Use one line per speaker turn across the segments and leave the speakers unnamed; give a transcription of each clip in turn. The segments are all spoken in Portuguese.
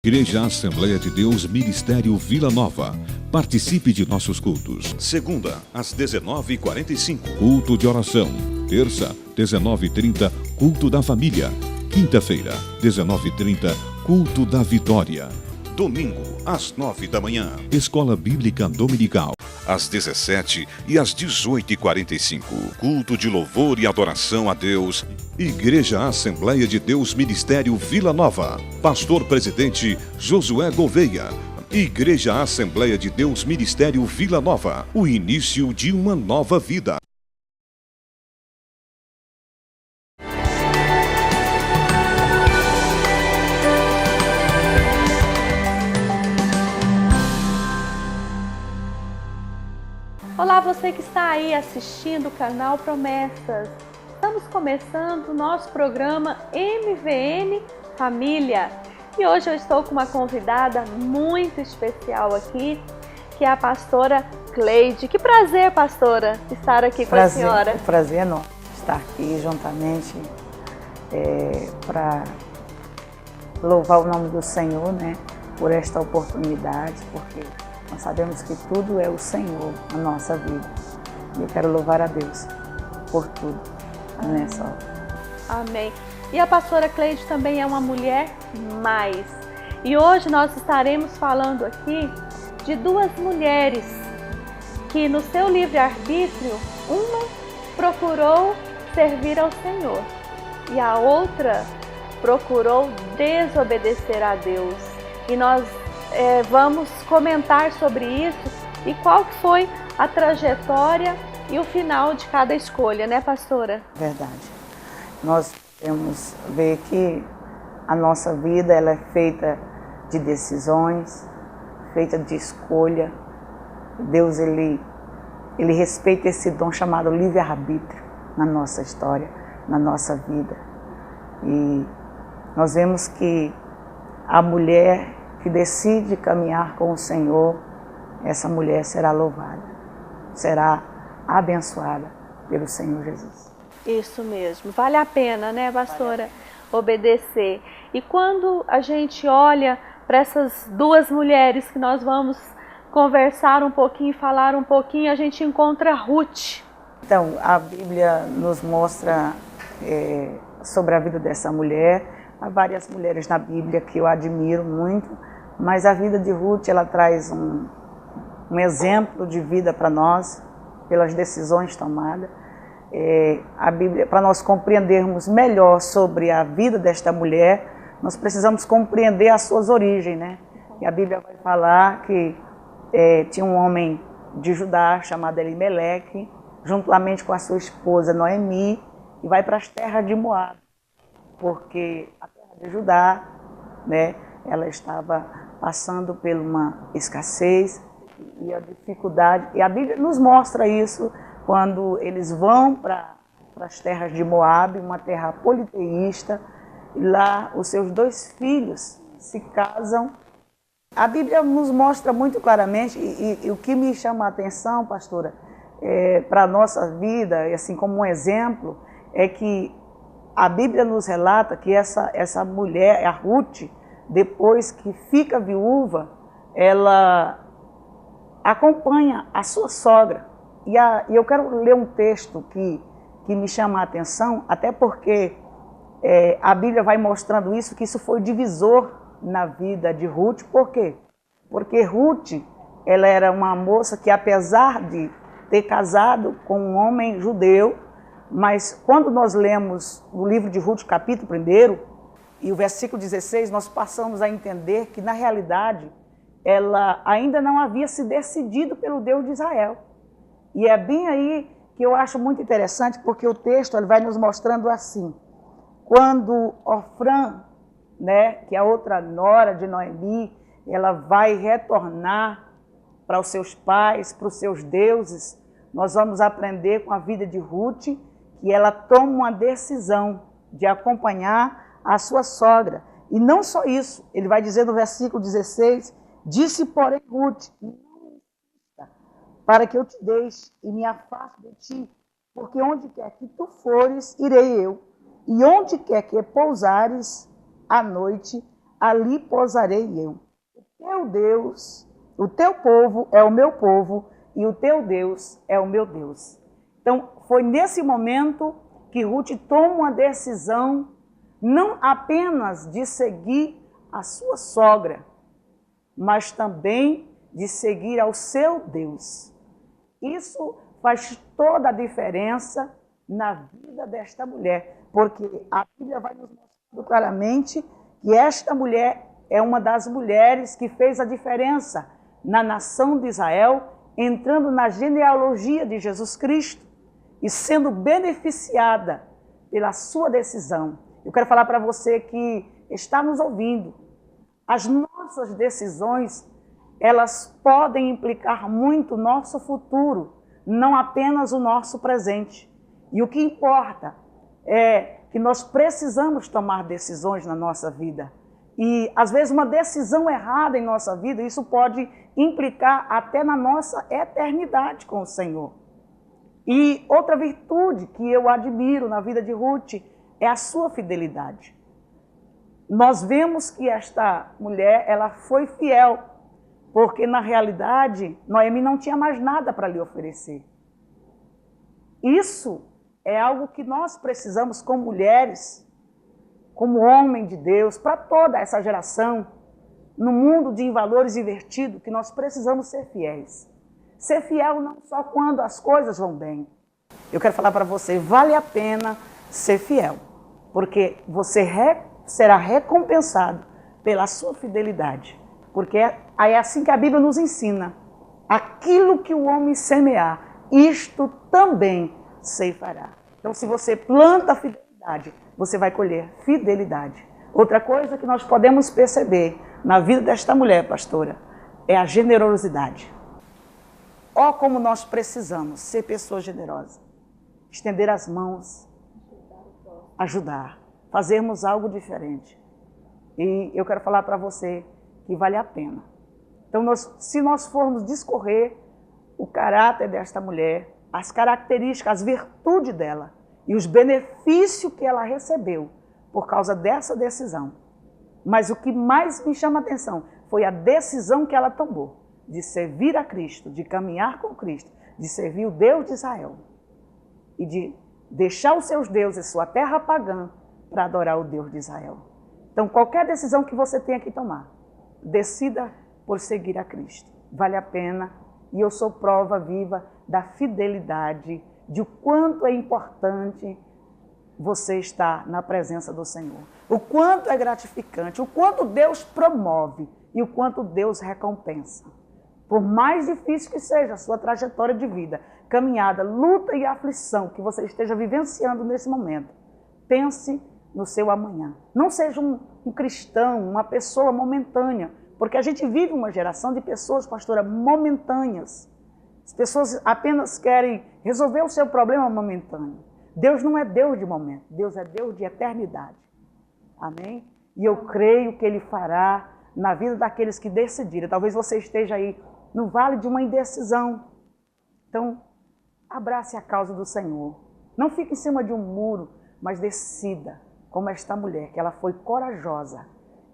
Igreja Assembleia de Deus Ministério Vila Nova. Participe de nossos cultos. Segunda, às 19h45. Culto de oração. Terça, 19h30, culto da família. Quinta-feira, 19h30, culto da vitória. Domingo, às 9 da manhã. Escola Bíblica Dominical. Às 17 e às 18h45. Culto de louvor e adoração a Deus. Igreja Assembleia de Deus Ministério Vila Nova. Pastor-presidente Josué Gouveia. Igreja Assembleia de Deus Ministério Vila Nova. O início de uma nova vida.
Olá, você que está aí assistindo o canal Promessas. Estamos começando o nosso programa MVM Família. E hoje eu estou com uma convidada muito especial aqui, que é a pastora Cleide. Que prazer, pastora, estar aqui com a senhora.
O prazer é nosso estar aqui juntamente para louvar o nome do Senhor, né, por esta oportunidade, porque nós sabemos que tudo é o Senhor na nossa vida. E eu quero louvar a Deus por tudo nessa hora.
Amém. E a pastora Cleide também é uma mulher mais. E hoje nós estaremos falando aqui de duas mulheres que no seu livre-arbítrio, uma procurou servir ao Senhor e a outra procurou desobedecer a Deus. E nós vamos comentar sobre isso e qual foi a trajetória e o final de cada escolha, né, pastora?
Verdade. Nós temos ver que a nossa vida ela é feita de decisões, feita de escolha. Deus ele respeita esse dom chamado livre-arbítrio na nossa história, na nossa vida. E nós vemos que a mulher que decide caminhar com o Senhor, essa mulher será louvada, será abençoada pelo Senhor Jesus.
Isso mesmo, vale a pena, né, pastora, obedecer. E quando a gente olha para essas duas mulheres que nós vamos conversar um pouquinho, falar um pouquinho, a gente encontra Ruth.
Então, a Bíblia nos mostra sobre a vida dessa mulher. Há várias mulheres na Bíblia que eu admiro muito, mas a vida de Ruth ela traz um exemplo de vida para nós, pelas decisões tomadas. A Bíblia, para nós compreendermos melhor sobre a vida desta mulher, nós precisamos compreender as suas origens, né? E a Bíblia vai falar que tinha um homem de Judá chamado Elimeleque, juntamente com a sua esposa Noemi, e vai para as terras de Moabe, porque a terra de Judá, né, ela estava passando por uma escassez e a dificuldade, e a Bíblia nos mostra isso quando eles vão para as terras de Moabe, uma terra politeísta, e lá os seus dois filhos se casam. A Bíblia nos mostra muito claramente, e o que me chama a atenção, pastora, para a nossa vida, e assim como um exemplo, é que a Bíblia nos relata que essa mulher, a Ruth, depois que fica viúva, ela acompanha a sua sogra. E eu quero ler um texto que me chama a atenção, até porque a Bíblia vai mostrando isso, que isso foi divisor na vida de Ruth. Por quê? Porque Ruth, ela era uma moça que, apesar de ter casado com um homem judeu, mas quando nós lemos o livro de Ruth, capítulo 1, e o versículo 16, nós passamos a entender que, na realidade, ela ainda não havia se decidido pelo Deus de Israel. E é bem aí que eu acho muito interessante, porque o texto ele vai nos mostrando assim. Quando Orfã, né, que é a outra nora de Noemi, ela vai retornar para os seus pais, para os seus deuses, nós vamos aprender com a vida de Ruth que ela toma uma decisão de acompanhar a sua sogra. E não só isso, ele vai dizer no versículo 16, disse, porém, Ruth, para que eu te deixe e me afaste de ti, porque onde quer que tu fores, irei eu, e onde quer que pousares à noite, ali pousarei eu. O teu Deus, o teu povo é o meu povo e o teu Deus é o meu Deus. Então, foi nesse momento que Ruth toma uma decisão não apenas de seguir a sua sogra, mas também de seguir ao seu Deus. Isso faz toda a diferença na vida desta mulher, porque a Bíblia vai nos mostrar claramente que esta mulher é uma das mulheres que fez a diferença na nação de Israel, entrando na genealogia de Jesus Cristo e sendo beneficiada pela sua decisão. Eu quero falar para você que está nos ouvindo, as nossas decisões, elas podem implicar muito o nosso futuro, não apenas o nosso presente. E o que importa é que nós precisamos tomar decisões na nossa vida. E, às vezes, uma decisão errada em nossa vida, isso pode implicar até na nossa eternidade com o Senhor. E outra virtude que eu admiro na vida de Ruth é a sua fidelidade. Nós vemos que esta mulher, ela foi fiel, porque, na realidade, Noemi não tinha mais nada para lhe oferecer. Isso é algo que nós precisamos como mulheres, como homem de Deus, para toda essa geração, no mundo de valores invertidos, que nós precisamos ser fiéis. Ser fiel não só quando as coisas vão bem. Eu quero falar para você, vale a pena ser fiel, porque você será recompensado pela sua fidelidade. Porque é assim que a Bíblia nos ensina. Aquilo que o homem semear, isto também ceifará. Então, se você planta fidelidade, você vai colher fidelidade. Outra coisa que nós podemos perceber na vida desta mulher, pastora, é a generosidade. Ó, como nós precisamos ser pessoas generosas. Estender as mãos, ajudar, fazermos algo diferente. E eu quero falar para você que vale a pena. Então, se nós formos discorrer o caráter desta mulher, as características, as virtudes dela e os benefícios que ela recebeu por causa dessa decisão. Mas o que mais me chama a atenção foi a decisão que ela tomou de servir a Cristo, de caminhar com Cristo, de servir o Deus de Israel e de deixar os seus deuses, sua terra pagã, para adorar o Deus de Israel. Então, qualquer decisão que você tenha que tomar, decida por seguir a Cristo. Vale a pena, e eu sou prova viva da fidelidade, de o quanto é importante você estar na presença do Senhor. O quanto é gratificante, o quanto Deus promove e o quanto Deus recompensa. Por mais difícil que seja a sua trajetória de vida, caminhada, luta e aflição que você esteja vivenciando nesse momento, pense no seu amanhã. Não seja um cristão, uma pessoa momentânea, porque a gente vive uma geração de pessoas, pastora, momentâneas. As pessoas apenas querem resolver o seu problema momentâneo. Deus não é Deus de momento, Deus é Deus de eternidade. Amém? E eu creio que Ele fará na vida daqueles que decidirem. Talvez você esteja aí no vale de uma indecisão. Então, abrace a causa do Senhor. Não fique em cima de um muro, mas decida, como esta mulher, que ela foi corajosa.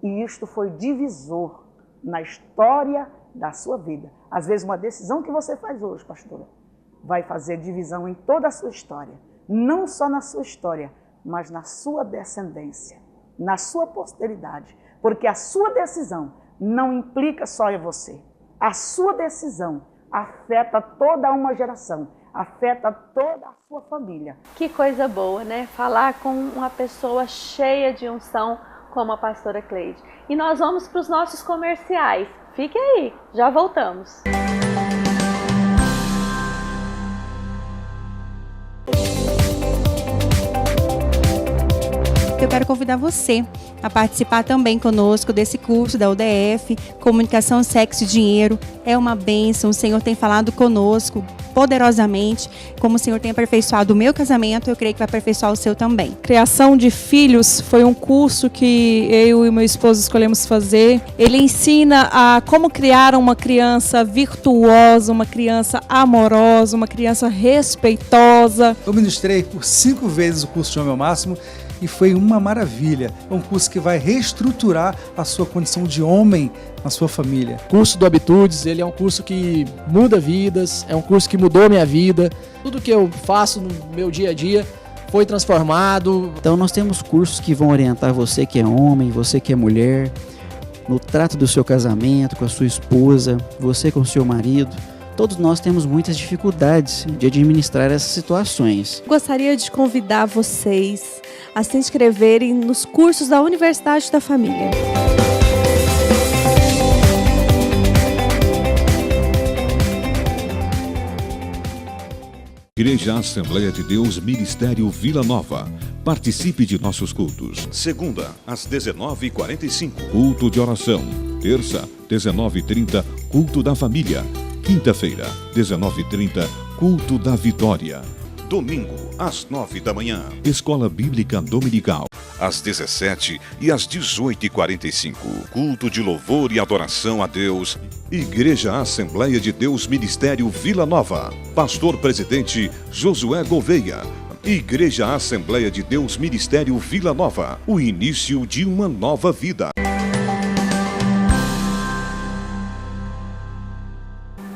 E isto foi divisor na história da sua vida. Às vezes, uma decisão que você faz hoje, pastora, vai fazer divisão em toda a sua história. Não só na sua história, mas na sua descendência, na sua posteridade. Porque a sua decisão não implica só em você. A sua decisão afeta toda uma geração, afeta toda a sua família.
Que coisa boa, né? Falar com uma pessoa cheia de unção como a pastora Cleide. E nós vamos para os nossos comerciais. Fique aí, já voltamos.
Eu quero convidar você a participar também conosco desse curso da UDF, Comunicação, Sexo e Dinheiro. É uma bênção, o Senhor tem falado conosco poderosamente. Como o Senhor tem aperfeiçoado o meu casamento, eu creio que vai aperfeiçoar o seu também.
Criação de filhos foi um curso que eu e meu esposo escolhemos fazer. Ele ensina a como criar uma criança virtuosa, uma criança amorosa, uma criança respeitosa.
Eu ministrei por 5 vezes o curso de Homem ao Máximo e foi uma maravilha. É um curso que vai reestruturar a sua condição de homem na sua família.
O curso do Habitudes, ele é um curso que muda vidas, é um curso que mudou minha vida. Tudo que eu faço no meu dia a dia foi transformado.
Então nós temos cursos que vão orientar você que é homem, você que é mulher, no trato do seu casamento, com a sua esposa, você com o seu marido. Todos nós temos muitas dificuldades de administrar essas situações.
Gostaria de convidar vocês a se inscreverem nos cursos da Universidade da Família.
Igreja Assembleia de Deus Ministério Vila Nova. Participe de nossos cultos. Segunda, às 19h45, culto de oração. Terça, 19h30, culto da família. Quinta-feira, 19h30, culto da vitória. Domingo, às 9 da manhã, Escola Bíblica Dominical. Às 17h e às 18h45, culto de louvor e adoração a Deus. Igreja Assembleia de Deus Ministério Vila Nova. Pastor-presidente Josué Gouveia. Igreja Assembleia de Deus Ministério Vila Nova. O início de uma nova vida.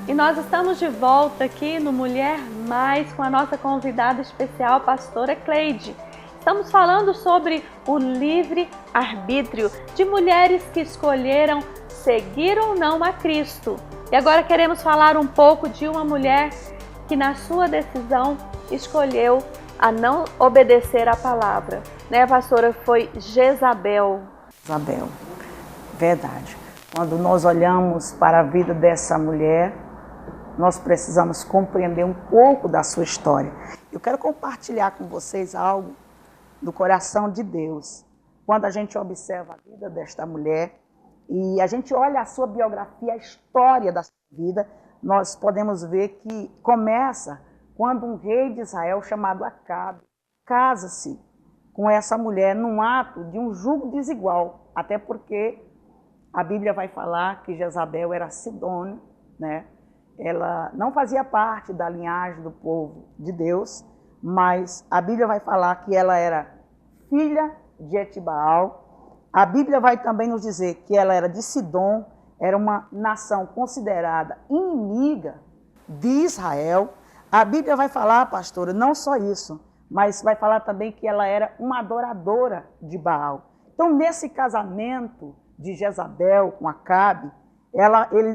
E nós estamos de volta aqui no Mulher Mais com a nossa convidada especial, pastora Cleide. Estamos falando sobre o livre-arbítrio de mulheres que escolheram seguir ou não a Cristo. E agora queremos falar um pouco de uma mulher que na sua decisão escolheu a não obedecer à palavra. Né, pastora? Foi Jezabel.
Jezabel, verdade. Quando nós olhamos para a vida dessa mulher, nós precisamos compreender um pouco da sua história. Eu quero compartilhar com vocês algo do coração de Deus. Quando a gente observa a vida desta mulher e a gente olha a sua biografia, a história da sua vida, nós podemos ver que começa quando um rei de Israel chamado Acabe casa-se com essa mulher num ato de um julgo desigual, até porque a Bíblia vai falar que Jezabel era sidônia, né? Ela não fazia parte da linhagem do povo de Deus, mas a Bíblia vai falar que ela era filha de Etibaal. A Bíblia vai também nos dizer que ela era de Sidom, era uma nação considerada inimiga de Israel. A Bíblia vai falar, pastora, não só isso, mas vai falar também que ela era uma adoradora de Baal. Então, nesse casamento de Jezabel com Acabe,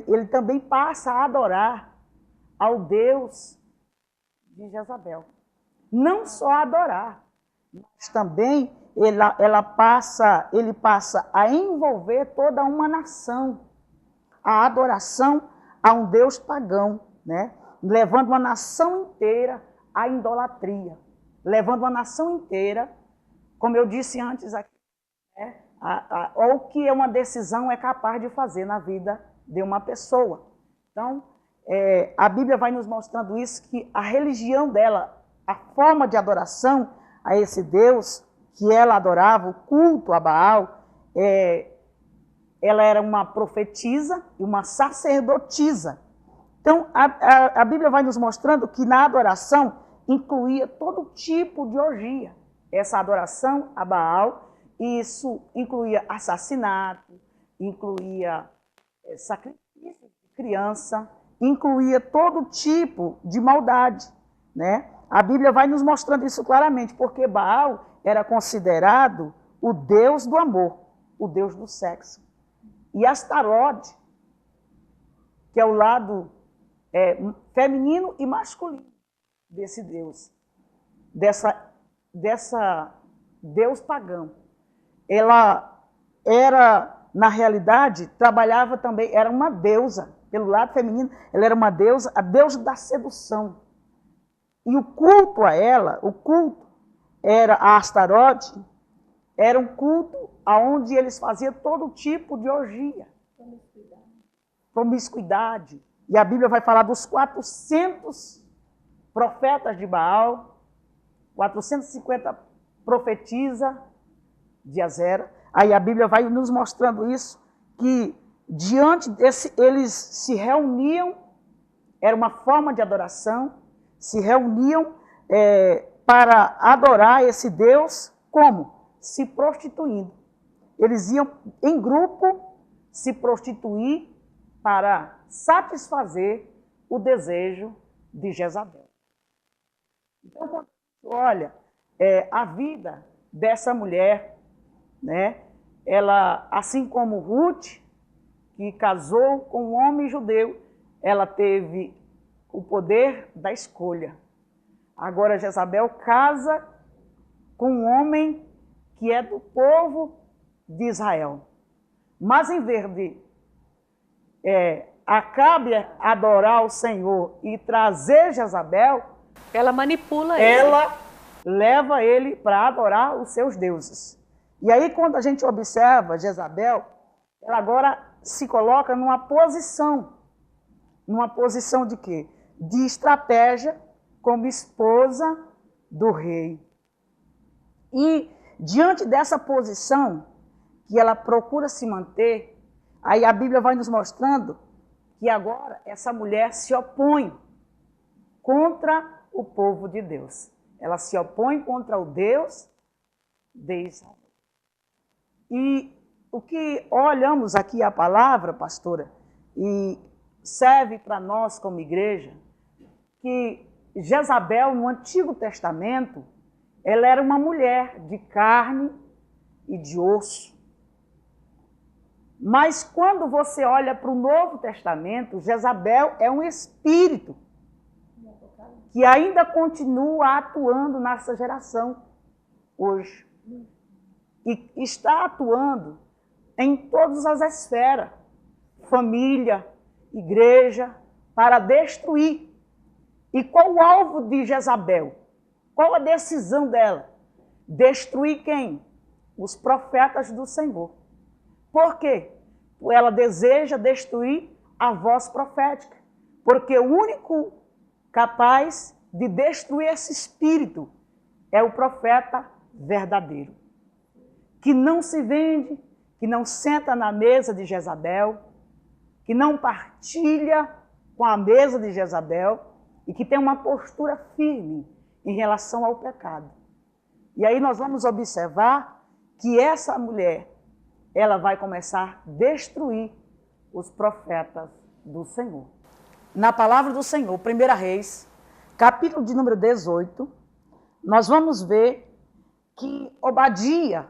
ele também passa a adorar ao Deus de Jezabel. Não só a adorar, mas também ele passa a envolver toda uma nação. A adoração a um Deus pagão, né? Levando uma nação inteira à idolatria. Levando uma nação inteira, como eu disse antes aqui, né? O que uma decisão é capaz de fazer na vida de uma pessoa. Então, a Bíblia vai nos mostrando isso, que a religião dela, a forma de adoração a esse Deus que ela adorava, o culto a Baal, ela era uma profetisa e uma sacerdotisa. Então, a Bíblia vai nos mostrando que na adoração incluía todo tipo de orgia. Essa adoração a Baal, isso incluía assassinato, incluía sacrifício de criança, incluía todo tipo de maldade, né? A Bíblia vai nos mostrando isso claramente, porque Baal era considerado o deus do amor, o deus do sexo. E Astarote, que é o lado feminino e masculino desse deus, dessa deus pagão. Ela era, na realidade, trabalhava também, era uma deusa, pelo lado feminino, ela era uma deusa, a deusa da sedução. E o culto a ela, o culto era a Astarote, era um culto onde eles faziam todo tipo de orgia. Promiscuidade. E a Bíblia vai falar dos 400 profetas de Baal, 450 profetisas de Azera. Aí a Bíblia vai nos mostrando isso, que diante desse, eles se reuniam, era uma forma de adoração, se reuniam para adorar esse Deus, como? se prostituindo. Eles iam em grupo se prostituir para satisfazer o desejo de Jezabel. Então, quando olha a vida dessa mulher, né? Ela, assim como Ruth, que casou com um homem judeu, ela teve o poder da escolha. Agora Jezabel casa com um homem que é do povo de Israel. Mas em vez de Acabe adorar o Senhor e trazer Jezabel,
Ela manipula ele.
ela leva ele para adorar os seus deuses. E aí, quando a gente observa Jezabel, ela agora se coloca numa posição de quê? De estratégia como esposa do rei. E diante dessa posição que ela procura se manter, aí a Bíblia vai nos mostrando que agora essa mulher se opõe contra o povo de Deus. Ela se opõe contra o Deus de Israel. E o que olhamos aqui a palavra, pastora, e serve para nós como igreja, que Jezabel, no Antigo Testamento, ela era uma mulher de carne e de osso. Mas quando você olha para o Novo Testamento, Jezabel é um espírito que ainda continua atuando nessa geração hoje. E está atuando em todas as esferas, família, igreja, para destruir. E qual o alvo de Jezabel? Qual a decisão dela? Destruir quem? Os profetas do Senhor. Por quê? Ela deseja destruir a voz profética. Porque o único capaz de destruir esse espírito é o profeta verdadeiro. Que não se vende, que não senta na mesa de Jezabel, que não partilha com a mesa de Jezabel e que tem uma postura firme em relação ao pecado. E aí nós vamos observar que essa mulher, ela vai começar a destruir os profetas do Senhor. Na palavra do Senhor, 1 Reis, capítulo de número 18, nós vamos ver que Obadia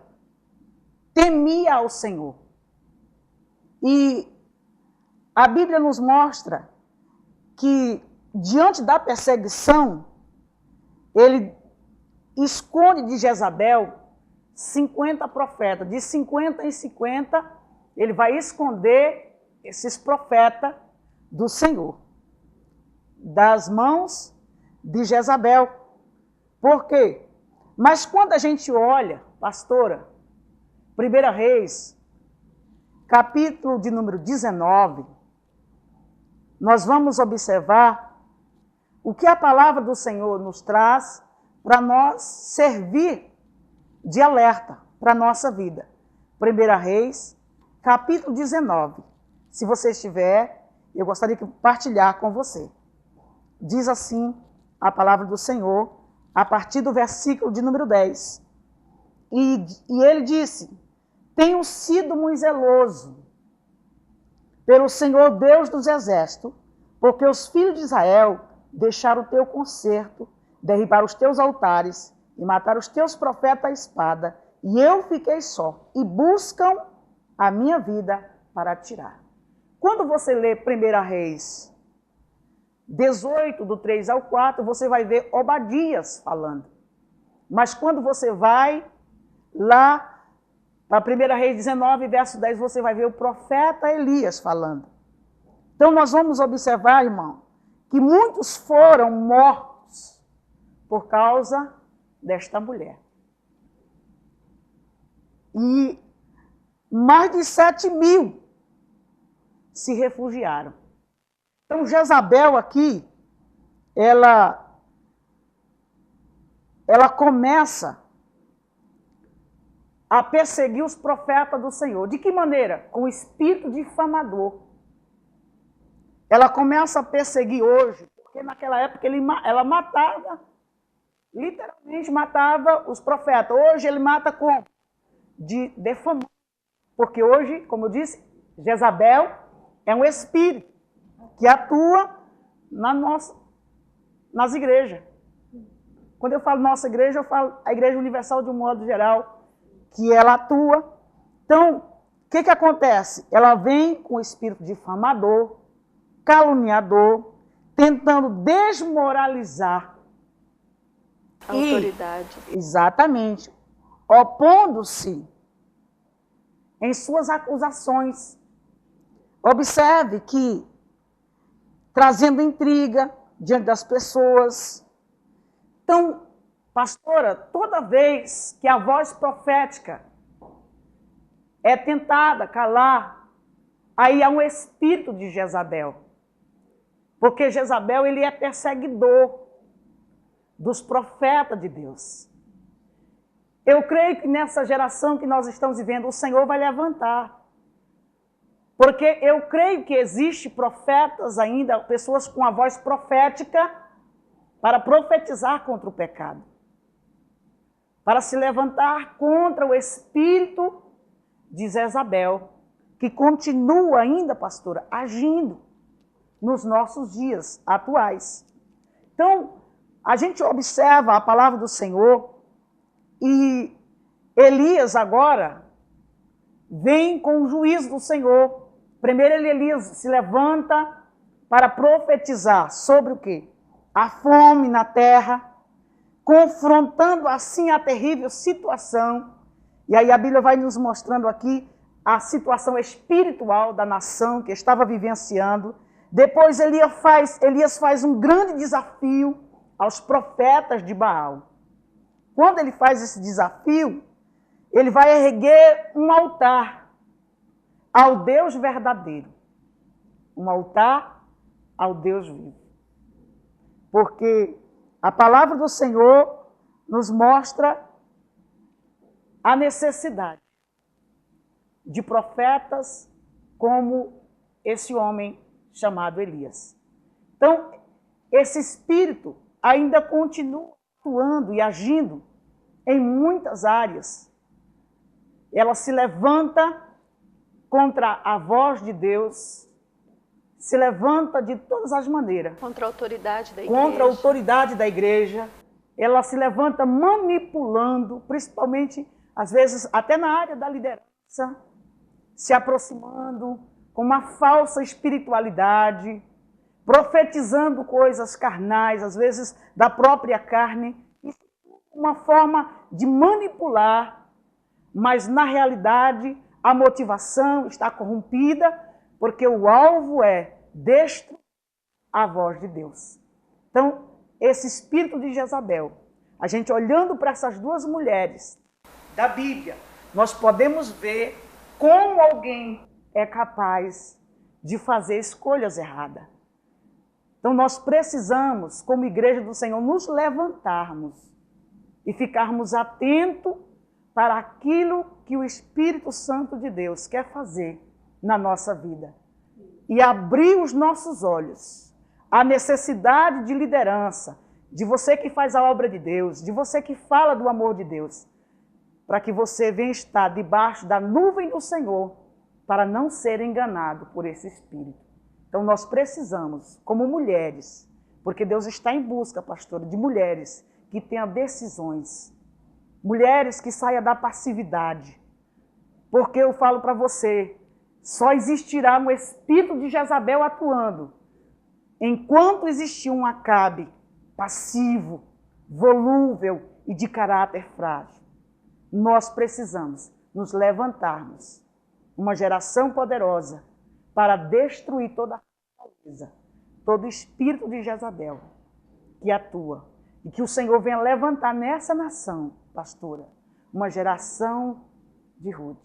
temia ao Senhor. E a Bíblia nos mostra que, diante da perseguição, ele esconde de Jezabel 50 profetas. De 50 em 50, ele vai esconder esses profetas do Senhor, das mãos de Jezabel. Por quê? Mas quando a gente olha, pastora, 1 Reis, capítulo de número 19, nós vamos observar o que a palavra do Senhor nos traz para nós servir de alerta para a nossa vida. 1 Reis, capítulo 19. Se você estiver, eu gostaria de compartilhar com você. Diz assim a palavra do Senhor, a partir do versículo de número 10. E ele disse: tenho sido muito zeloso pelo Senhor Deus dos exércitos, porque os filhos de Israel deixaram o teu concerto, derribaram os teus altares e mataram os teus profetas à espada, e eu fiquei só, e buscam a minha vida para tirar. Quando você lê 1 Reis 18, do 3 ao 4, você vai ver Obadias falando. Mas quando você vai lá para 1 Reis 19, verso 10, você vai ver o profeta Elias falando. Então nós vamos observar, irmão, que muitos foram mortos por causa desta mulher. E mais de 7.000 se refugiaram. Então Jezabel aqui, ela começa a perseguir os profetas do Senhor. De que maneira? Com o espírito difamador. Ela começa a perseguir hoje, porque naquela época ela matava, literalmente matava os profetas. Hoje ele mata como? de defamar. Porque hoje, como eu disse, Jezabel é um espírito que atua nas igrejas. Quando eu falo nossa igreja, eu falo a Igreja Universal de um modo geral, que ela atua. Então, o que acontece? Ela vem com o espírito difamador, caluniador, tentando desmoralizar
A autoridade.
Exatamente. Opondo-se em suas acusações. Observe que trazendo intriga diante das pessoas. Então, pastora, toda vez que a voz profética é tentada calar, aí há um espírito de Jezabel. Porque Jezabel, ele é perseguidor dos profetas de Deus. Eu creio que nessa geração que nós estamos vivendo, o Senhor vai levantar. Porque eu creio que existe profetas ainda, pessoas com a voz profética, para profetizar contra o pecado. Para se levantar contra o espírito de Jezabel, que continua ainda, pastora, agindo nos nossos dias atuais. Então, a gente observa a palavra do Senhor e Elias agora vem com o juízo do Senhor. Primeiro Elias se levanta para profetizar sobre o quê? A fome na terra, confrontando assim a terrível situação. E aí a Bíblia vai nos mostrando aqui a situação espiritual da nação que estava vivenciando. Depois Elias faz um grande desafio aos profetas de Baal. Quando ele faz esse desafio, ele vai erguer um altar ao Deus verdadeiro. Um altar ao Deus vivo. Porque a palavra do Senhor nos mostra a necessidade de profetas como esse homem chamado Elias. Então, esse espírito ainda continua atuando e agindo em muitas áreas. Ela se levanta contra a voz de Deus, se levanta de todas as maneiras.
Contra a autoridade da igreja.
Contra a autoridade da igreja. Ela se levanta manipulando, principalmente, às vezes, até na área da liderança, se aproximando com uma falsa espiritualidade, profetizando coisas carnais, às vezes da própria carne, uma forma de manipular, mas na realidade a motivação está corrompida, porque o alvo é destruir a voz de Deus. Então, esse espírito de Jezabel, a gente olhando para essas duas mulheres da Bíblia, nós podemos ver como alguém é capaz de fazer escolhas erradas. Então nós precisamos, como igreja do Senhor, nos levantarmos e ficarmos atentos para aquilo que o Espírito Santo de Deus quer fazer na nossa vida. E abrir os nossos olhos à necessidade de liderança, de você que faz a obra de Deus, de você que fala do amor de Deus, para que você venha estar debaixo da nuvem do Senhor, para não ser enganado por esse espírito. Então nós precisamos, como mulheres, porque Deus está em busca, pastora, de mulheres que tenham decisões, mulheres que saiam da passividade. Porque eu falo para você, só existirá um espírito de Jezabel atuando enquanto existir um Acabe passivo, volúvel e de caráter frágil. Nós precisamos nos levantarmos, uma geração poderosa, para destruir toda a fortaleza, todo o espírito de Jezabel que atua. E que o Senhor venha levantar nessa nação, pastora, uma geração de Ruth,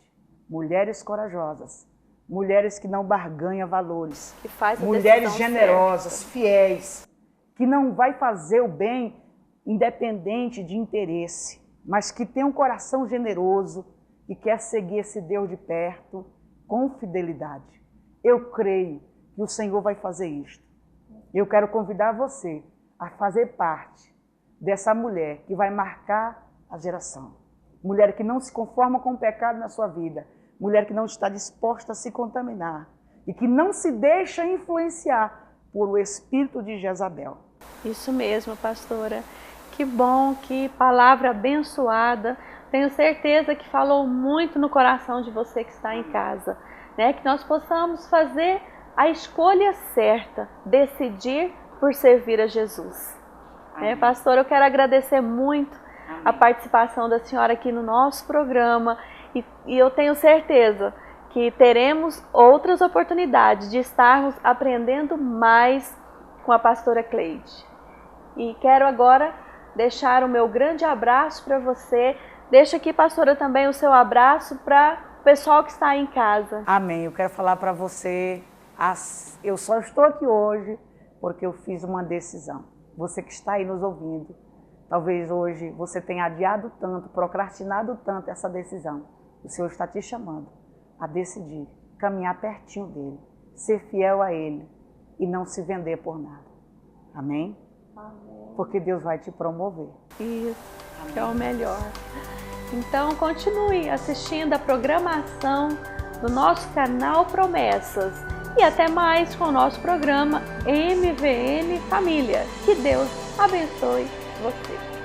mulheres corajosas, mulheres que não barganham valores,
que faz a
mulheres
decisão
generosas,
certa,
fiéis, que não vai fazer o bem independente de interesse, mas que tem um coração generoso e quer seguir esse Deus de perto com fidelidade. Eu creio que o Senhor vai fazer isto. Eu quero convidar você a fazer parte dessa mulher que vai marcar a geração. mulher que não se conforma com o pecado na sua vida, mulher que não está disposta a se contaminar e que não se deixa influenciar por o espírito de Jezabel.
Isso mesmo, pastora. Que bom, que palavra abençoada. Tenho certeza que falou muito no coração de você que está em casa, né? Que nós possamos fazer a escolha certa, decidir por servir a Jesus. Pastor, eu quero agradecer muito a participação da senhora aqui no nosso programa e eu tenho certeza que teremos outras oportunidades de estarmos aprendendo mais com a pastora Cleide. E quero agora deixar o meu grande abraço para você. Deixa aqui, pastora, também o seu abraço para o pessoal que está aí em casa.
Amém. Eu quero falar para você, eu só estou aqui hoje porque eu fiz uma decisão. Você que está aí nos ouvindo, talvez hoje você tenha adiado tanto, procrastinado tanto essa decisão. O Senhor está te chamando a decidir, caminhar pertinho dEle, ser fiel a Ele e não se vender por nada. Amém?
Amém.
Porque Deus vai te promover.
Isso, que é o melhor. Então continue assistindo a programação do nosso canal Promessas. E até mais com o nosso programa MVM Família. Que Deus abençoe você.